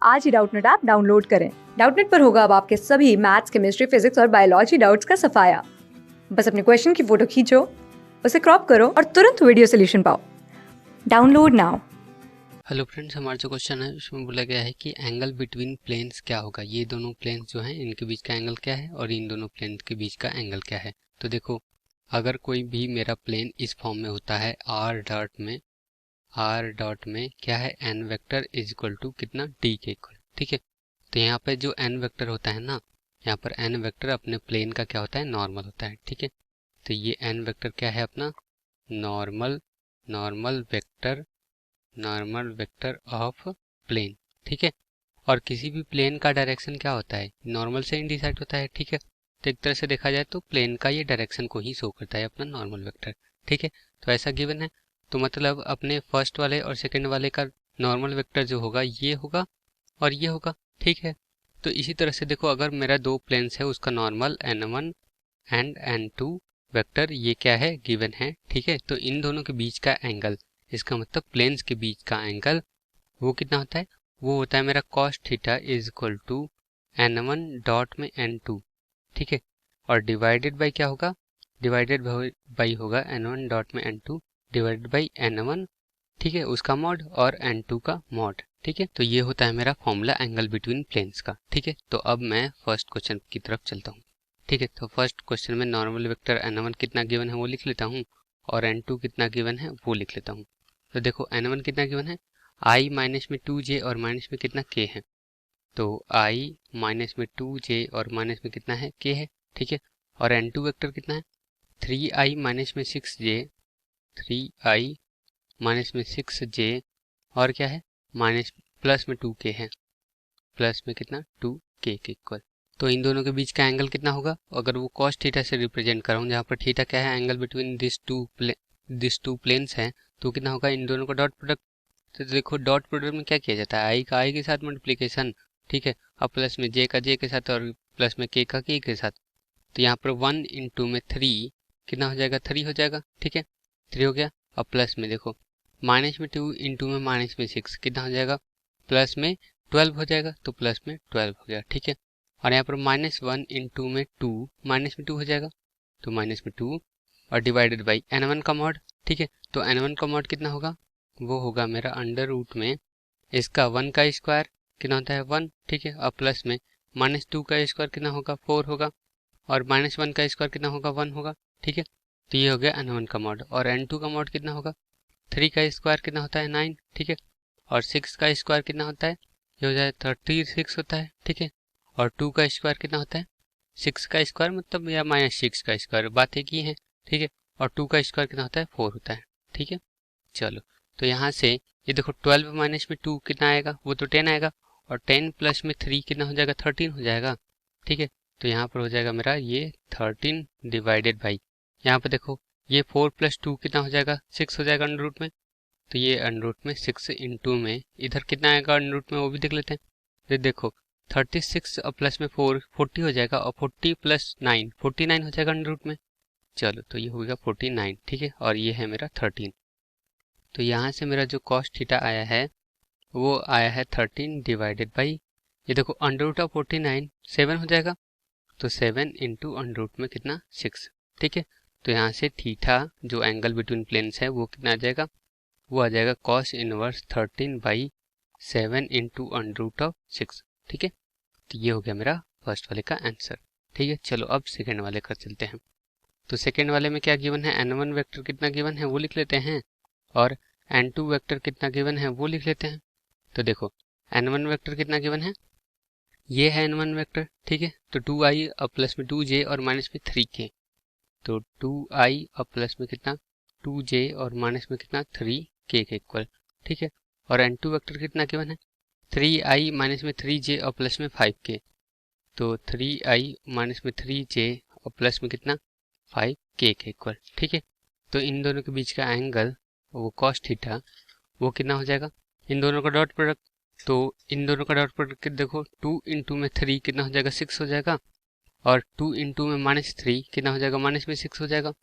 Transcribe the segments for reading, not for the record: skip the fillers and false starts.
आज ही Doubtnut app download करें। Doubtnut पर होगा अब आपके सभी मैथ्स, केमिस्ट्री, फिजिक्स और बायोलॉजी डाउट्स का सफाया। बस अपने क्वेश्चन की फोटो खींचो, उसे क्रॉप करो और तुरंत वीडियो सोल्यूशन पाओ। Download now. हेलो फ्रेंड्स, हमारा जो क्वेश्चन है उसमें बोला गया है कि एंगल बिटवीन प्लेन्स क्या होगा। ये दोनों प्लेन्स जो हैं इनके बीच का एंगल क्या है और इन दोनों प्लेन्स के बीच का एंगल क्या है। तो देखो, अगर कोई भी मेरा प्लेन इस फॉर्म में होता है आर डॉट में क्या है, n vector is equal to कितना, डी के इक्वल। ठीक है, तो यहाँ पे जो एन वेक्टर होता है ना, यहाँ पर एन वेक्टर अपने प्लेन का क्या होता है, नॉर्मल होता है। ठीक है, तो ये एन वेक्टर क्या है अपना, normal normal vector of plane. ठीक है, और किसी भी प्लेन का डायरेक्शन क्या होता है, नॉर्मल से इंडिसाइड होता है। ठीक है, तो एक तरह से देखा जाए तो प्लेन का ये डायरेक्शन को ही शो करता है अपना नॉर्मल वेक्टर। ठीक है, तो ऐसा गिवन है, तो मतलब अपने फर्स्ट वाले और सेकंड वाले का नॉर्मल वेक्टर जो होगा ये होगा और ये होगा। ठीक है, तो इसी तरह से देखो, अगर मेरा दो प्लेन्स है उसका normal n1 and n2 vector ये क्या है, गिवन है। ठीक है, तो इन दोनों के बीच का एंगल, इसका मतलब प्लेन्स के बीच का एंगल वो कितना होता है, वो होता है मेरा cos theta is equal to n1 dot में n2। ठीक है, और डिवाइडेड बाई क्या होगा, डिवाइडेड बाई होगा n1 डॉट में n2 डिवाइडेड बाई n1। ठीक है, उसका मॉड और n2 का मॉड। ठीक है, तो ये होता है मेरा फॉर्मूला एंगल बिटवीन प्लेन्स का। ठीक है, तो अब मैं फर्स्ट क्वेश्चन की तरफ चलता हूँ। ठीक है, तो फर्स्ट क्वेश्चन में नॉर्मल वेक्टर n1 कितना गिवन है वो लिख लेता हूँ और n2 कितना गिवन है वो लिख लेता हूँ। तो देखो, n1 कितना गिवन है, i माइनस में 2j और माइनस में कितना k है, तो i माइनस में 2j और माइनस में कितना है, k है। ठीक है, और n2 वेक्टर कितना है, 3i माइनस में 6j, 3i माइनस में 6j और क्या है, माइनस प्लस में 2k है, प्लस में कितना 2k के इक्वल। तो इन दोनों के बीच का एंगल कितना होगा, अगर वो cos थीटा से रिप्रेजेंट कराऊं, जहाँ पर थीटा क्या है, angle between this two planes है, तो कितना होगा, इन दोनों का डॉट प्रोडक्ट। तो देखो, डॉट प्रोडक्ट में क्या किया जाता है, आई का आई के साथ मल्टीप्लीकेशन। ठीक है, और प्लस में जे का जे के साथ और प्लस में के का के साथ। तो यहाँ पर 1 इंटू में 3 कितना हो जाएगा, 3 हो जाएगा। ठीक है, 3 हो गया, और प्लस में देखो माइनस में 2 इंटू में माइनस में 6 कितना हो जाएगा, प्लस में 12 हो जाएगा, तो प्लस में 12 हो गया। ठीक है, और यहाँ पर -1 इंटू में 2 माइनस में 2 हो जाएगा, तो माइनस में 2 और डिवाइडेड बाई n1 का मॉड। ठीक है, तो n1 का मॉड कितना होगा, वो होगा मेरा अंडर रूट में इसका 1 का स्क्वायर कितना होता है 1। ठीक है, और प्लस में -2 का स्क्वायर कितना होगा, 4 होगा, और -1 का स्क्वायर कितना होगा, 1 होगा। ठीक है, तो ये हो गया n1 का मॉड, और n2 का मॉड कितना होगा, 3 का स्क्वायर कितना होता है 9। ठीक है, और 6 का स्क्वायर कितना होता है, ये हो जाए 36 होता है। ठीक है, और 2 का स्क्वायर कितना होता है, 6 का स्क्वायर मतलब या -6 का स्क्वायर, बात एक ही है। ठीक है, और 2 का स्क्वायर कितना होता है, 4 होता है। ठीक है, चलो, तो यहाँ से ये देखो 12 माइनस में 2 कितना आएगा, वो तो 10 आएगा, और 10 प्लस में 3 कितना हो जाएगा, 13 हो जाएगा। ठीक है, तो यहाँ पर हो जाएगा मेरा ये 13 डिवाइडेड बाई, यहाँ पर देखो ये 4 प्लस 2 कितना हो जाएगा, 6 हो जाएगा अंडर रूट में। तो ये अंडर रूट में 6 इंटू में इधर कितना आएगा अंडर रूट में, वो भी देख लेते हैं। तो देखो 36 और प्लस में 4 40 हो जाएगा, और 40 प्लस 9 49 हो जाएगा अंडर रूट में। चलो, तो ये हो गया 49। ठीक है, और ये है मेरा 13। तो यहाँ से मेरा जो cos थीटा आया है वो आया है 13 डिवाइडेड बाई, ये देखो अंडर रूट ऑफ 49 7 हो जाएगा, तो 7 इंटू अंडर रूट में कितना 6। ठीक है, तो यहाँ से थीटा जो एंगल बिटवीन प्लेन्स है वो कितना आ जाएगा, वो आ जाएगा cos inverse 13 by 7 into under root of 6। ठीक है, तो ये हो गया मेरा फर्स्ट वाले का आंसर। ठीक है, चलो अब सेकेंड वाले का चलते हैं। तो सेकेंड वाले में क्या गिवन है, n1 वेक्टर कितना गिवन है वो लिख लेते हैं, और n2 वेक्टर कितना गिवन है वो लिख लेते हैं। तो देखो, n1 वेक्टर कितना गिवन है, ये है n1 वेक्टर। ठीक है, तो 2i और प्लस में 2j और माइनस में 3k, तो 2i और प्लस में कितना 2j और माइनस में कितना 3k के इक्वल। ठीक है, और n2 वेक्टर कितना गिवन है, 3i माइनस में 3j और प्लस में 5k, तो 3i माइनस में 3j और प्लस में कितना 5k के इक्वल। ठीक है, तो इन दोनों के बीच का एंगल वो cos थीटा वो कितना हो जाएगा, इन दोनों का डॉट प्रोडक्ट, तो इन दोनों का डॉट प्रोडक्ट देखो 2 इंटू में 3 कितना हो जाएगा 6 हो जाएगा, और 2 इंटू में -3 कितना हो जाएगा, माइनस में 6 हो जाएगा,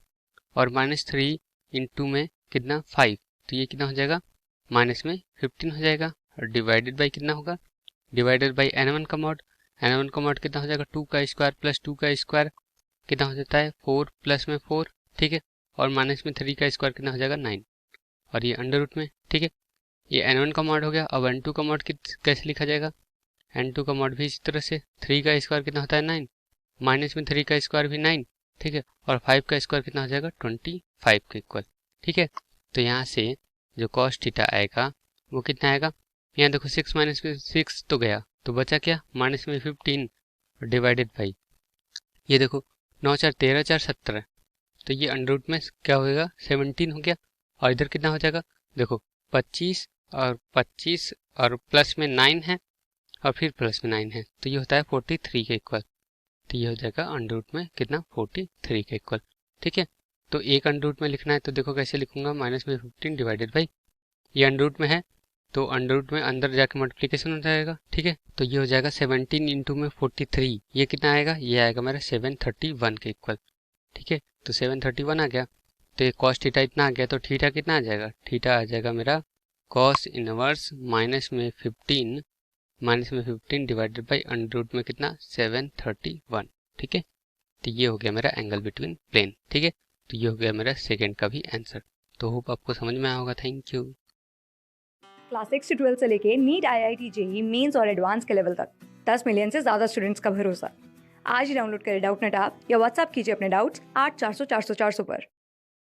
और -3 इंटू में कितना 5, तो ये कितना हो जाएगा, माइनस में 15 हो जाएगा, और डिवाइडेड बाई कितना होगा डिवाइडेड बाई n1 का मॉड। n1 का मॉड कितना हो जाएगा 2 का स्क्वायर प्लस 2 का स्क्वायर कितना हो जाता है 4 प्लस में 4, ठीक है, और माइनस में 3 का स्क्वायर कितना हो जाएगा 9, और ये अंडर रूट में, ठीक है। ये n1 का मॉड हो गया। अब n2 का मॉड कैसे लिखा जाएगा, n2 का मॉड भी इसी तरह से 3 का स्क्वायर कितना होता है 9, माइनस में 3 का स्क्वायर भी 9, ठीक है, और 5 का स्क्वायर कितना हो जाएगा 25 के इक्वल, ठीक है। तो यहाँ से जो कॉस थीटा आएगा वो कितना आएगा, यहाँ देखो 6 माइनस में 6 तो गया, तो बचा क्या माइनस में 15 डिवाइडेड बाई, ये देखो 9 4 13 4 17, तो ये अंडर रूट में क्या होगा 17 हो गया, और इधर कितना हो जाएगा देखो 25 और प्लस में 9 है और फिर प्लस में 9 है, तो ये होता है 43 के इक्वल। तो ये हो जाएगा अंडर रूट में कितना 43 के इक्वल, ठीक है। तो एक अंडर रूट में लिखना है तो देखो कैसे लिखूंगा, माइनस में 15 डिवाइडेड बाई, ये अंडर रूट में है तो अंडर रूट में अंदर जाके मल्टीप्लिकेशन हो जाएगा, ठीक है। तो ये हो जाएगा 17 इंटू में 43, ये कितना आएगा, ये आएगा मेरा 731 के इक्वल, ठीक है। तो 731 आ गया, तो ये कॉस थीटा इतना आ गया, तो थीटा कितना आ जाएगा, थीटा आ जाएगा मेरा कॉस इनवर्स माइनस में 15 डिवाइडेड बाई अंडर रूट में कितना 731, ठीक है। तो ये हो गया मेरा एंगल बिटवीन प्लेन, ठीक है। तो ये हो गया मेरा सेकंड का भी आंसर। तो होप आपको समझ में आया होगा। Thank you. क्लास 6 से 12 से लेके नीट, IIT, जेईई मेंस और एडवांस के लेवल तक 10 मिलियन से ज्यादा स्टूडेंट्स का भरोसा। आज ही डाउनलोड करें डाउटनेट ऐप या व्हाट्सएप कीजिए अपने डाउट्स 8400 400 400 पर।